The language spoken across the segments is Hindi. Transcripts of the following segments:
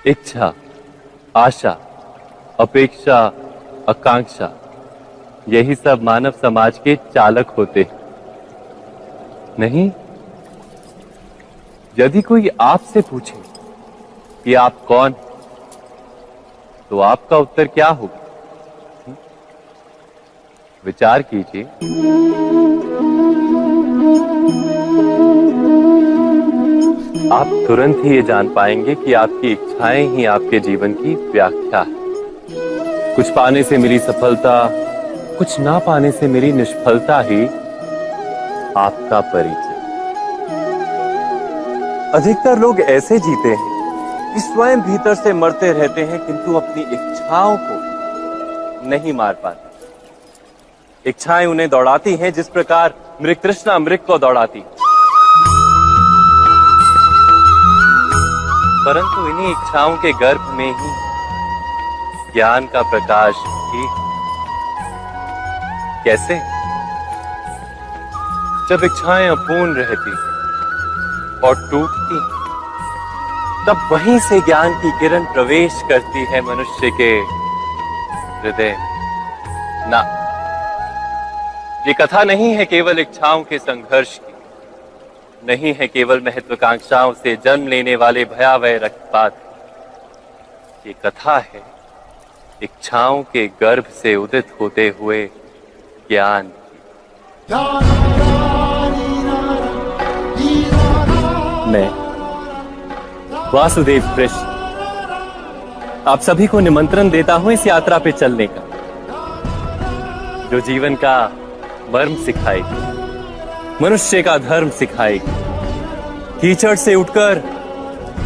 इच्छा, आशा, अपेक्षा, आकांक्षा, यही सब मानव समाज के चालक होते हैं। नहीं, यदि कोई आपसे पूछे कि आप कौन, तो आपका उत्तर क्या होगा? विचार कीजिए। आप तुरंत ही ये जान पाएंगे कि आपकी इच्छाएं ही आपके जीवन की व्याख्या है। कुछ पाने से मिली सफलता, कुछ ना पाने से मिली निष्फलता ही आपका परिचय। अधिकतर लोग ऐसे जीते हैं कि स्वयं भीतर से मरते रहते हैं, किंतु अपनी इच्छाओं को नहीं मार पाते। इच्छाएं उन्हें दौड़ाती हैं जिस प्रकार मृग तृष्णा मृग को दौड़ाती। परंतु इन्हीं इच्छाओं के गर्भ में ही ज्ञान का प्रकाश भी। कैसे? जब इच्छाएं अपूर्ण रहती और टूटती, तब वहीं से ज्ञान की किरण प्रवेश करती है मनुष्य के हृदय। ना, ये कथा नहीं है केवल इच्छाओं के संघर्ष की, नहीं है केवल महत्वाकांक्षाओं से जन्म लेने वाले भयावह रक्तपात। ये कथा है इच्छाओं के गर्भ से उदित होते हुए ज्ञान की। मैं वासुदेव कृष्ण आप सभी को निमंत्रण देता हूं इस यात्रा पे चलने का, जो जीवन का मर्म सिखाएगी, मनुष्य का धर्म सिखाएगी, कीचड़ से उठकर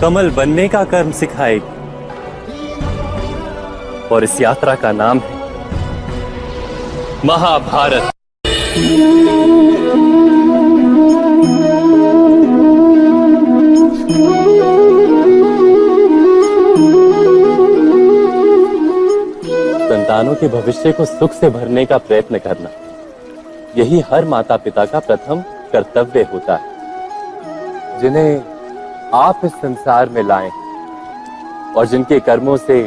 कमल बनने का कर्म सिखाएगी। और इस यात्रा का नाम है महाभारत। संतानों के भविष्य को सुख से भरने का प्रयत्न करना, यही हर माता पिता का प्रथम कर्तव्य होता है, जिन्हें आप इस संसार में लाए और जिनके कर्मों से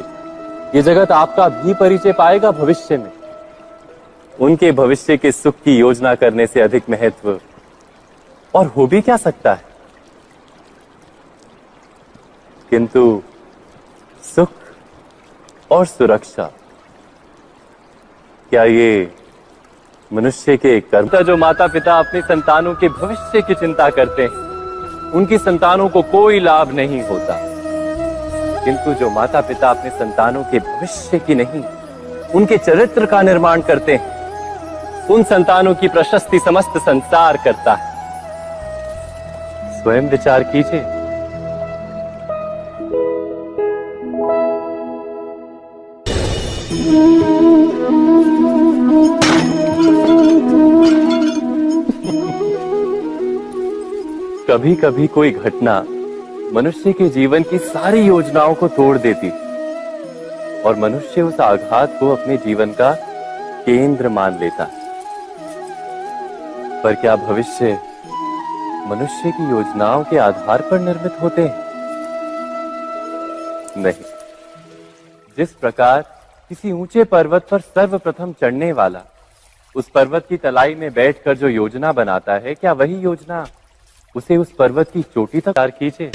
ये जगत आपका भी परिचय पाएगा भविष्य में। उनके भविष्य के सुख की योजना करने से अधिक महत्व और हो भी क्या सकता है। किंतु सुख और सुरक्षा, क्या ये मनुष्य के कर्म? जो माता पिता अपने संतानों के भविष्य की चिंता करते हैं, उनकी संतानों को कोई लाभ नहीं होता। किंतु जो माता पिता अपने संतानों के भविष्य की नहीं, उनके चरित्र का निर्माण करते हैं, उन संतानों की प्रशस्ति समस्त संसार करता है। स्वयं विचार कीजिए। कभी कभी कोई घटना मनुष्य के जीवन की सारी योजनाओं को तोड़ देती और मनुष्य उस आघात को अपने जीवन का केंद्र मान लेता। पर क्या भविष्य मनुष्य की योजनाओं के आधार पर निर्मित होते हैं? नहीं। जिस प्रकार किसी ऊंचे पर्वत पर सर्वप्रथम चढ़ने वाला उस पर्वत की तलाई में बैठकर जो योजना बनाता है, क्या वही योजना उसे उस पर्वत की चोटी तक पार कीजिए?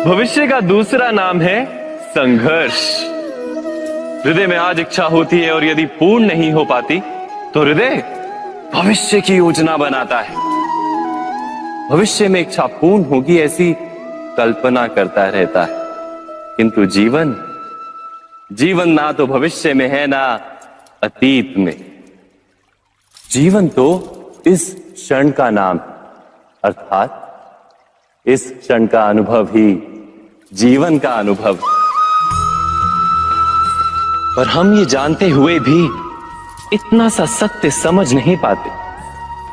भविष्य का दूसरा नाम है संघर्ष। हृदय में आज इच्छा होती है और यदि पूर्ण नहीं हो पाती तो हृदय भविष्य की योजना बनाता है। भविष्य में इच्छा पूर्ण होगी ऐसी कल्पना करता रहता है, किंतु जीवन ना तो भविष्य में है ना अतीत में। जीवन तो इस क्षण का नाम, अर्थात इस क्षण का अनुभव ही जीवन का अनुभव। पर हम ये जानते हुए भी इतना सा सत्य समझ नहीं पाते।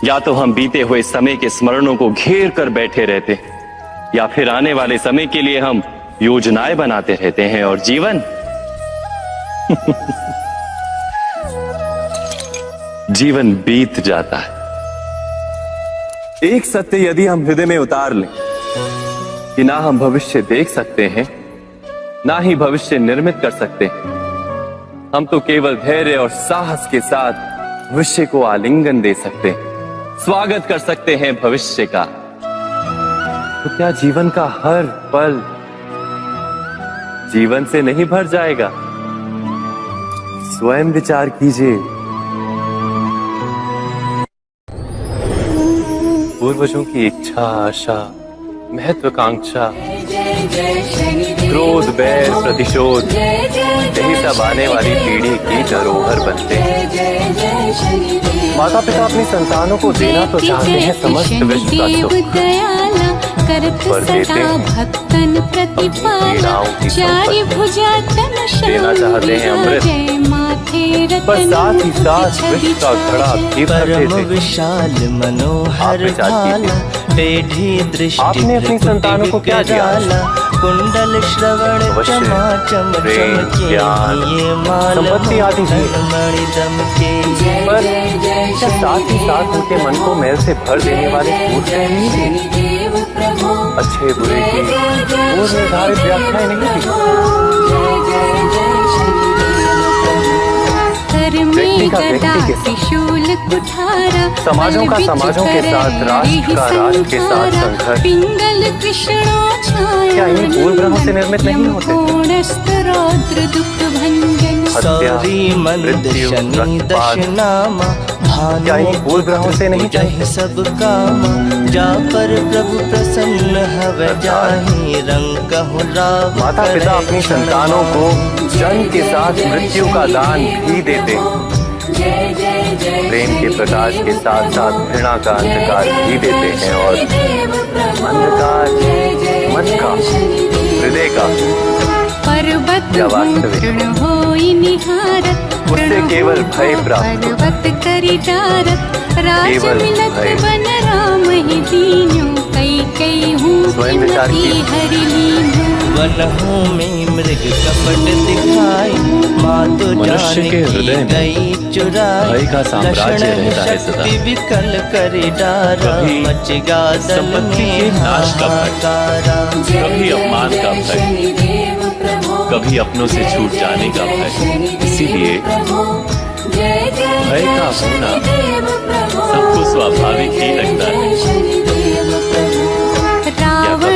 या तो हम बीते हुए समय के स्मरणों को घेर कर बैठे रहते हैं, या फिर आने वाले समय के लिए हम योजनाएं बनाते रहते हैं। और जीवन जीवन बीत जाता है। एक सत्य यदि हम हृदय में उतार लें कि ना हम भविष्य देख सकते हैं, ना ही भविष्य निर्मित कर सकते हैं, हम तो केवल धैर्य और साहस के साथ भविष्य को आलिंगन दे सकते हैं, स्वागत कर सकते हैं भविष्य का। तो क्या जीवन का हर पल जीवन से नहीं भर जाएगा? स्वयं विचार कीजिए। पूर्वजों की इच्छा, आशा, महत्वाकांक्षा, क्रोध, बैर, प्रतिशोध, यही सब आने वाली पीढ़ी की धरोहर बनते हैं। माता पिता अपनी संतानों को देना तो चाहते हैं समस्त विश्व का सुख, पर देते अपनी पीड़ाओं की संपत्ति। देना चाहते हैं अमृत, पर साथ ही साथ विश्व का घड़ा भी भर देते। विशाल मनोहर टेढ़ी दृष्टि आपने अपनी संतानों को क्या दिया? कुंडल श्रवण चमाचम चमके ये माल संपत्ति आदि दी, पर क्या साथ ही साथ उनके मन को मैल से भर देने वाले पूर्व नहीं थे? अच्छे बुरे की पूर्व निर्धारित व्याख्याएं नहीं थी। व्यक्ति का व्यक्ति के साथ, समाजों का समाजों के साथ, राष्ट्र का राष्ट्र के साथ संघर्ष क्या इन्हीं पूर्व ग्रहों से निर्मित नहीं होते? हत्या, मृत्यु, रक्तपात क्या इन्हीं पूर्व ग्रहों से नहीं चाहिए? सब काम जा पर प्रभु प्रसन्न हवे जाहि रंग कहु राव। माता पिता अपनी संतानों को जन्म के साथ मृत्यु का दान भी देते, प्रेम के प्रकाश के साथ साथ घृणा का अंधकार भी देते हैं, और अंधकार मन का, हृदय का या वास्तविक, उससे केवल भय प्राप्त, केवल भय। स्वयं विचार कीजिए। वनों में मृग कपट दिखाई, माँ तो मनुष्य के हृदय में भय का साम्राज्य रहता है सदा। विकल कर डारा मचगा संपत्ति के नाश का भय, कभी अपमान का भय, कभी अपनों से छूट जाने का भय। इसीलिए भय का होना सबको स्वाभाविक ही लगता है।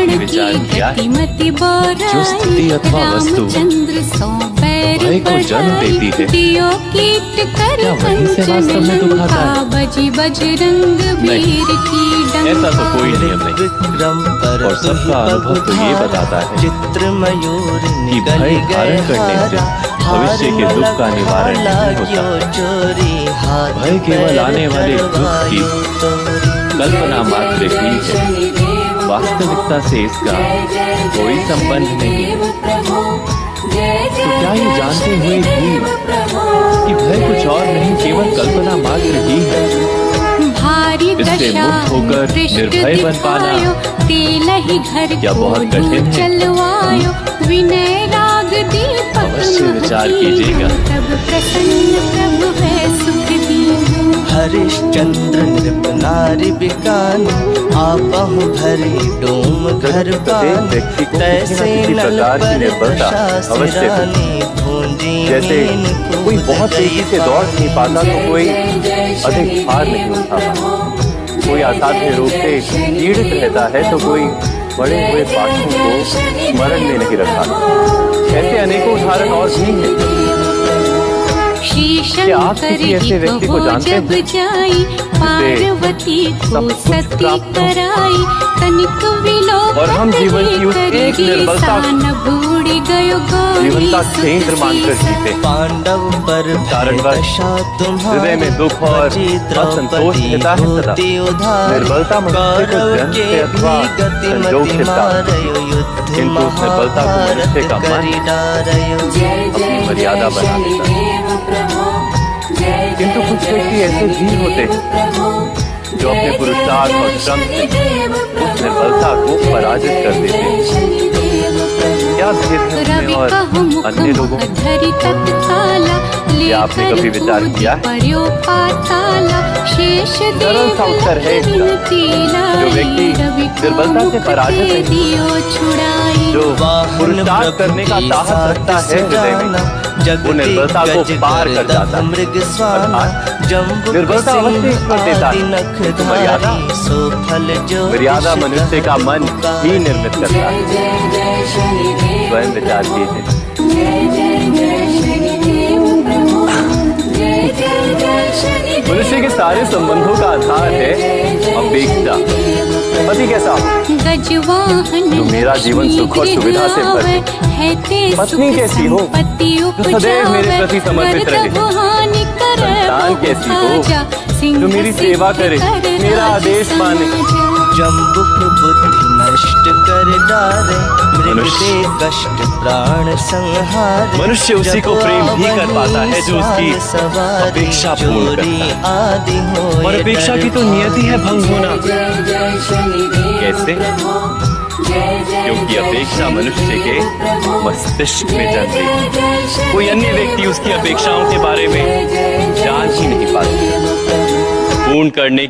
विचार किया है जो स्थिति अथवा वस्तु भय को जन्म देती है, क्या वहीं से वास्तव में दुख आता है? नहीं, ऐसा तो कोई नियम नहीं, और सबका अनुभव तो ये बताता है कि भय धारण करने से भविष्य के दुख का निवारण नहीं होता। भय केवल आने वाले दुख की कल्पना मात्र ही है, वास्तविकता से इसका कोई संबंध नहीं। तो क्या ये जानते हुए भी कि भय कुछ और नहीं, केवल कल्पना मात्र ही है? इससे मुक्त होकर निर्भय बन पाना क्या बहुत कठिन है? अवश्य विचार कीजिएगा। हरिश्चंद्र नृप नारी बिकानी, आपहु भरी डोम घर पानी, तैसे नल पर प्रशासिरानी भूंजी। जैसे कोई बहुत तेजी से दौड़ नहीं पाता तो कोई अधिक भार नहीं उठा पाता, कोई असाध्य रूप से पीड़ित रहता है तो कोई बड़े हुए पाठों को स्मरण में नहीं रखा। ऐसे अनेकों उदाहरण और भी हैं। क्या आप किसी ऐसे व्यक्ति को जानते हैं पार्वती को सती कराई, तनिक और हम जीवन की उस एक निर्बलता जीवन का केंद्र मानकर जीते? पांडव पर कारणवश हृदय में दुख और असंतोष रहता है सदा। निर्बलता मनुष्य को जन्म से अथवा संयोग से प्राप्त, किंतु उस निर्बलता को मनुष्य का मन अपनी मर्यादा बना देता है। किंतु कुछ व्यक्ति ऐसे भी होते हैं जो अपने पुरुषार्थ और श्रम से उस निर्बलता को पराजित कर देते हैं। क्या भेद है और अन्य लोगों क्या आपने कभी विचार किया है? सरल सा उत्तर है इसका। जो व्यक्ति निर्बलता से पराजित नहीं, जो पुरुषार्थ करने का साहस रखता है हृदय में, वो निर्बलता को पार कर जाता है। अर्थात निर्बलता अवश्य ईश्वर देता है, तो मर्यादा मनुष्य का मन ही निर्मित करता है। स्वयं विचार कीजिए। मनुष्य के सारे संबंधों का आधार है अपेक्षा। पति कैसा हो जो मेरा जीवन सुख और सुविधा से भरे, पत्नी कैसी हो जो सदैव मेरे प्रति समर्पित रहे, संतान कैसी हो जो मेरी सेवा करे, मेरा आदेश माने। जम्बुक बुद्धि नष्ट कर डारे, मृग कष्ट प्राण संहारे। मनुष्य उसी को प्रेम भी कर पाता है जो उसकी अपेक्षा पूर्ण करता है। और अपेक्षा की तो नियति है भंग होना। कैसे? क्योंकि अपेक्षा मनुष्य के मस्तिष्क में जन्मती है। कोई अन्य व्यक्ति उसकी अपेक्षाओं के बारे में जान ही नहीं पाता। पूर्ण करने